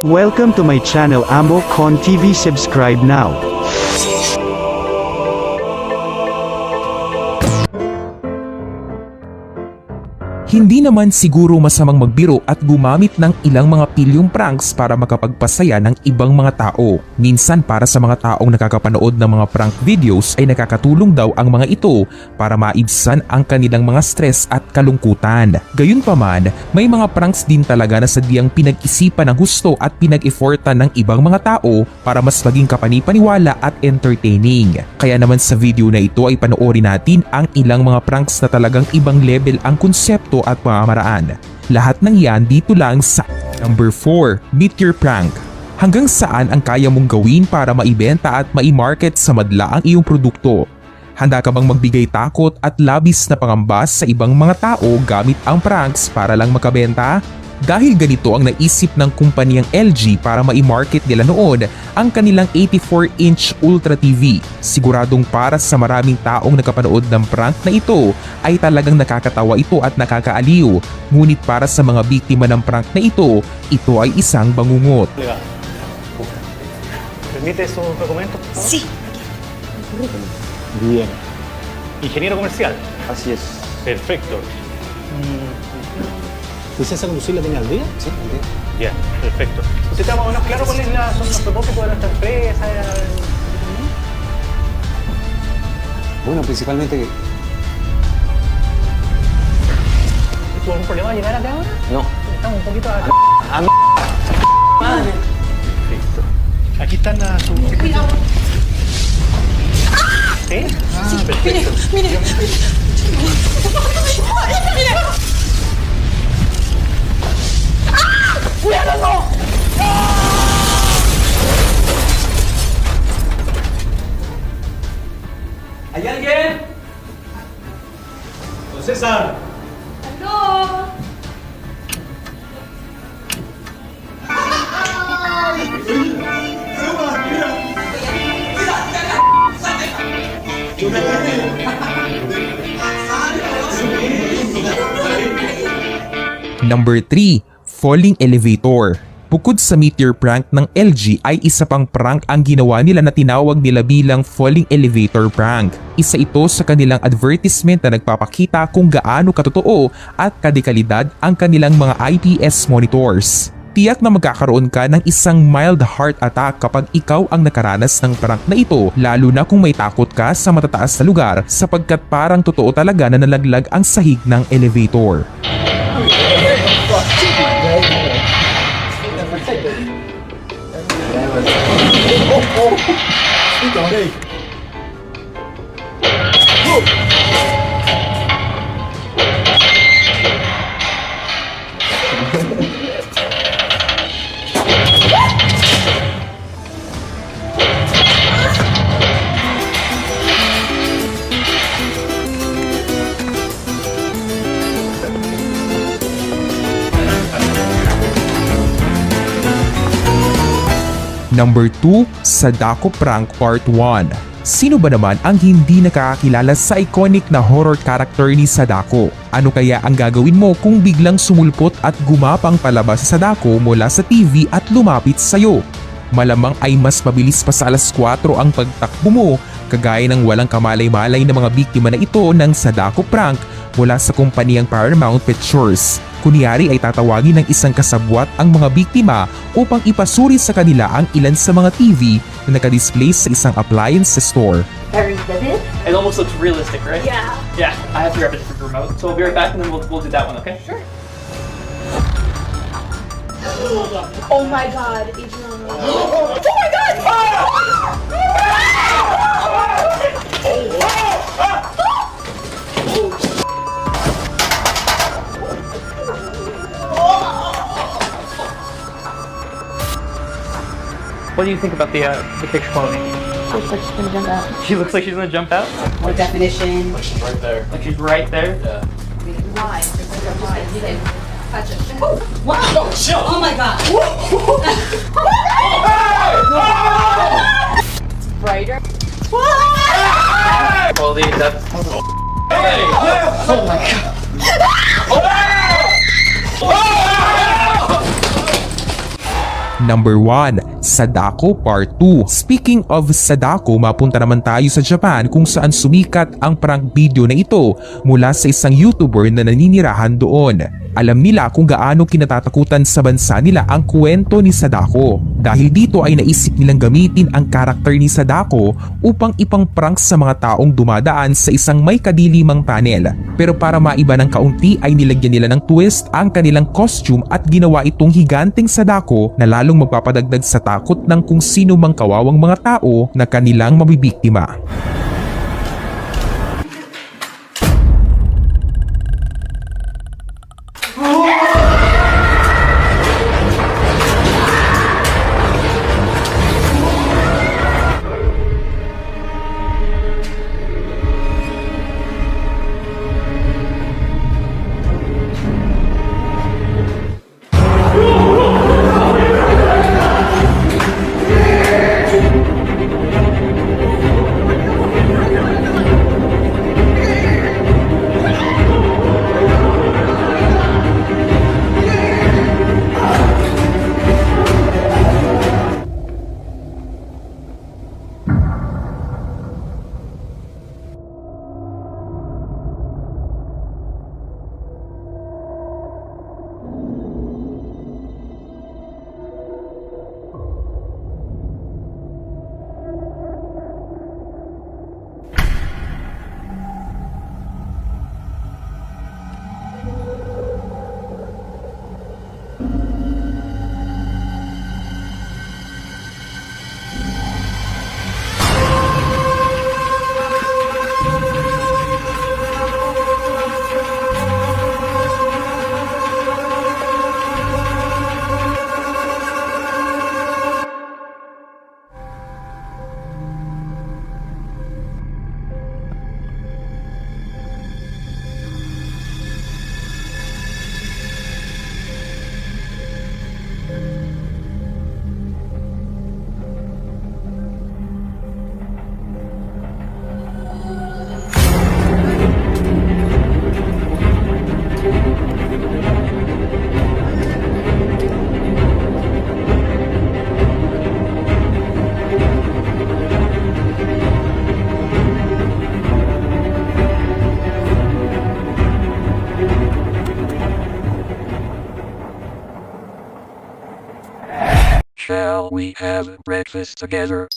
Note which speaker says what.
Speaker 1: Welcome to my channel Ambo Con TV. Subscribe now.
Speaker 2: Hindi naman siguro masamang magbiro at gumamit ng ilang mga pilyong pranks para makapagpasaya ng ibang mga tao. Minsan para sa mga taong nakakapanood ng mga prank videos ay nakakatulong daw ang mga ito para maibsan ang kanilang mga stress at kalungkutan. Gayunpaman, may mga pranks din talaga na sadyang pinag-isipan ng gusto at pinag-effortan ng ibang mga tao para mas maging kapanipaniwala at entertaining. Kaya naman sa video na ito ay panoorin natin ang ilang mga pranks na talagang ibang level ang konsepto at pamamaraan. Lahat ng yan dito lang sa number 4, Meteor Prank. Hanggang saan ang kaya mong gawin para maibenta at mai-market sa madla ang iyong produkto? Handa ka bang magbigay takot at labis na pangambas sa ibang mga tao gamit ang pranks para lang makabenta? Dahil ganito ang naisip ng kumpanyang LG para mai-market nila noon ang kanilang 84-inch Ultra TV. Siguradong para sa maraming taong nakapanood ng prank na ito ay talagang nakakatawa ito at nakakaaliw. Ngunit para sa mga biktima ng prank na ito ay isang bangungot.
Speaker 3: ¿Permite su documento?
Speaker 4: Sí.
Speaker 3: Bien. Ingeniero comercial.
Speaker 5: Así es.
Speaker 3: Perfecto.
Speaker 5: ¿Licencia de conducir la tiene al día? Sí, al día.
Speaker 3: Ya, perfecto. ¿Usted está más o menos claro cuáles son los propósitos de nuestra empresa?
Speaker 5: Bueno, principalmente...
Speaker 3: ¿Tuvo algún problema llegar acá ahora?
Speaker 5: No.
Speaker 3: Estamos un poquito acá.
Speaker 5: Madre.
Speaker 3: Listo. Aquí están las... ¿Sí? Ah, perfecto.
Speaker 4: Mire. ¡Cuidado, no!
Speaker 6: ¿Hay alguien? Don César.
Speaker 4: ¡Aló!
Speaker 2: Number 3, Falling Elevator. Bukod sa meteor prank ng LG ay isa pang prank ang ginawa nila na tinawag nila bilang falling elevator prank. Isa ito sa kanilang advertisement na nagpapakita kung gaano katotoo at kadekalidad ang kanilang mga IPS monitors. Tiyak na magkakaroon ka ng isang mild heart attack kapag ikaw ang nakaranas ng prank na ito, lalo na kung may takot ka sa matataas na lugar sapagkat parang totoo talaga na nalaglag ang sahig ng elevator. Number 2, Sadako Prank Part 1. Sino ba naman ang hindi nakakakilala sa iconic na horror character ni Sadako? Ano kaya ang gagawin mo kung biglang sumulpot at gumapang palabas sa Sadako mula sa TV at lumapit sa'yo? Malamang ay mas mabilis pa sa alas 4 ang pagtakbo mo, kagaya ng walang kamalay-malay na mga biktima na ito ng Sadako Prank mula sa kumpanyang Paramount Pictures. Kunyari ay tatawagin ng isang kasabwat ang mga biktima upang ipasuri sa kanila ang ilan sa mga TV na nakadisplay sa isang appliance store.
Speaker 6: It almost looks realistic, right?
Speaker 4: Yeah.
Speaker 6: Yeah, I have to grab a different remote. So we'll be right back and then we'll do that one, okay?
Speaker 4: Sure. Oh my god, Adrian. Oh my god!
Speaker 6: What do you think about the picture quality?
Speaker 4: Looks like she's gonna jump out.
Speaker 6: She looks like she's gonna jump out?
Speaker 4: More definition.
Speaker 6: Like she's right there. Like she's right there? Yeah.
Speaker 4: Why? You can touch it. Wow! No, chill! Oh my god! Brighter.
Speaker 6: Quality, that's...
Speaker 3: Hey!
Speaker 6: Oh my god!
Speaker 2: Number 1, Sadako Part 2. Speaking of Sadako, mapunta naman tayo sa Japan kung saan sumikat ang prank video na ito mula sa isang YouTuber na naninirahan doon. Alam nila kung gaano kinatatakutan sa bansa nila ang kwento ni Sadako. Dahil dito ay naisip nilang gamitin ang karakter ni Sadako upang ipang-prank sa mga taong dumadaan sa isang may kadilimang panel. Pero para maiba ng kaunti ay nilagyan nila ng twist ang kanilang costume at ginawa itong higanteng Sadako na lalong magpapadagdag sa takot ng kung sino mang kawawang mga tao na kanilang mabibiktima.
Speaker 7: Shall we have breakfast together?